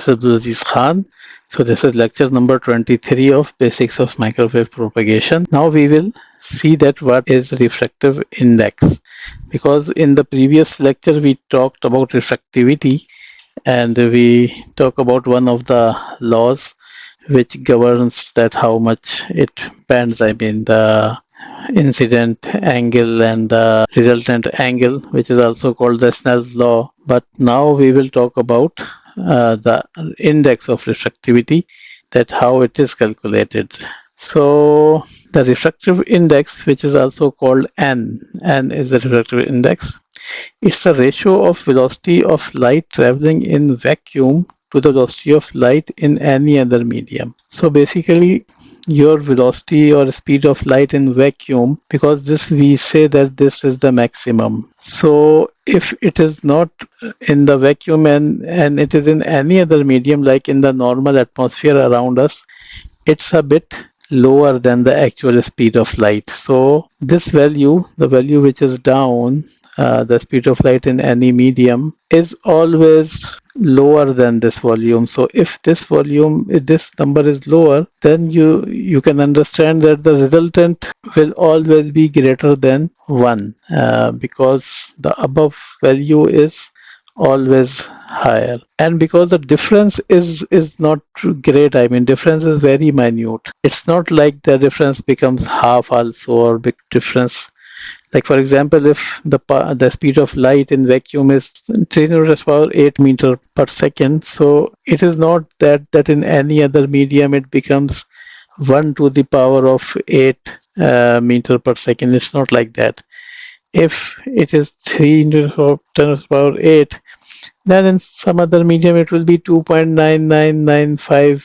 This is Khan. So this is lecture number 23 of Basics of Microwave Propagation. Now we will see that what is refractive index, because in the previous lecture we talked about refractivity and we talk about one of the laws which governs that how much it bends. I mean the incident angle and the resultant angle, which is also called the Snell's law. But now we will talk about the index of refractivity, that how it is calculated. So the refractive index, which is also called N is the refractive index. It's the ratio of velocity of light traveling in vacuum to the velocity of light in any other medium. So basically your velocity or speed of light in vacuum, because this we say that this is the maximum. So if it is not in the vacuum and it is in any other medium like in the normal atmosphere around us, it's a bit lower than the actual speed of light. So this value, the value which is down, the speed of light in any medium, is always lower than this volume. So if this number is lower, then you can understand that the resultant will always be greater than 1, because the above value is always higher, and because the difference is not great. I mean difference is very minute. It's not like the difference becomes half also, or big difference. Like for example, if the speed of light in vacuum is 3 to the power 8 meter per second, so it is not that in any other medium it becomes 1 to the power of 8 meter per second. It's not like that. If it is 3 into 10 to the power 8, then in some other medium it will be 2.9995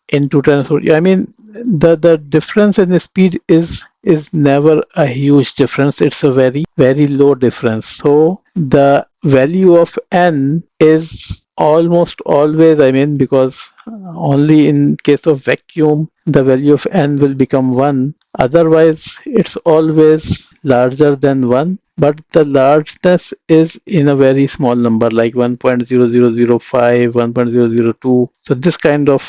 into 10 to the. I mean the difference in the speed is never a huge difference. It's a very low difference. So the value of n is almost always, I mean, because only in case of vacuum the value of n will become 1. Otherwise it's always larger than 1, but the largeness is in a very small number, like 1.0005, 1.002. So this kind of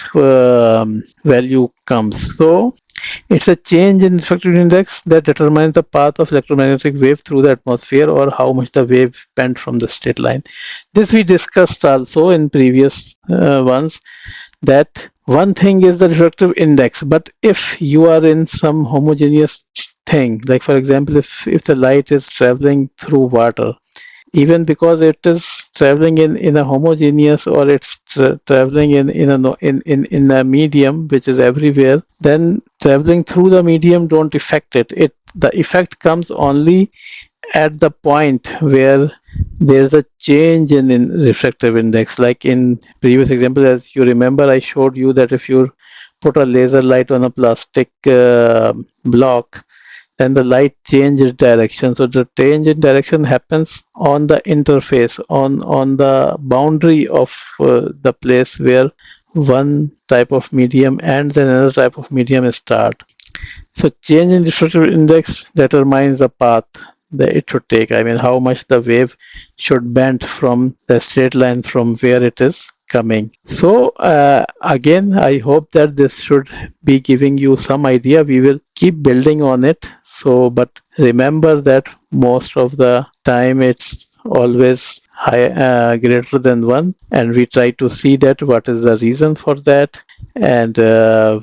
value comes. So it's a change in refractive index that determines the path of electromagnetic wave through the atmosphere, or how much the wave bent from the straight line. This we discussed also in previous ones, that one thing is the refractive index, but if you are in some homogeneous thing, like for example, if the light is traveling through water, even because it is traveling in a homogeneous, or it's traveling in a medium which is everywhere, then traveling through the medium don't affect it. The effect comes only at the point where there's a change in refractive index. Like in previous example, as you remember, I showed you that if you put a laser light on a plastic block, then the light changes direction. So the change in direction happens on the interface, on the boundary of the place where one type of medium and then another type of medium start. So change in refractive index determines the path that it should take. I mean, how much the wave should bend from the straight line from where it is coming. So again, I hope that this should be giving you some idea. We will keep building on it. So, but remember that most of the time it's always high, greater than 1, and we try to see that what is the reason for that, and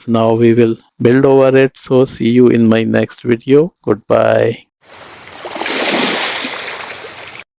now we will build over it. So see you in my next video. Goodbye.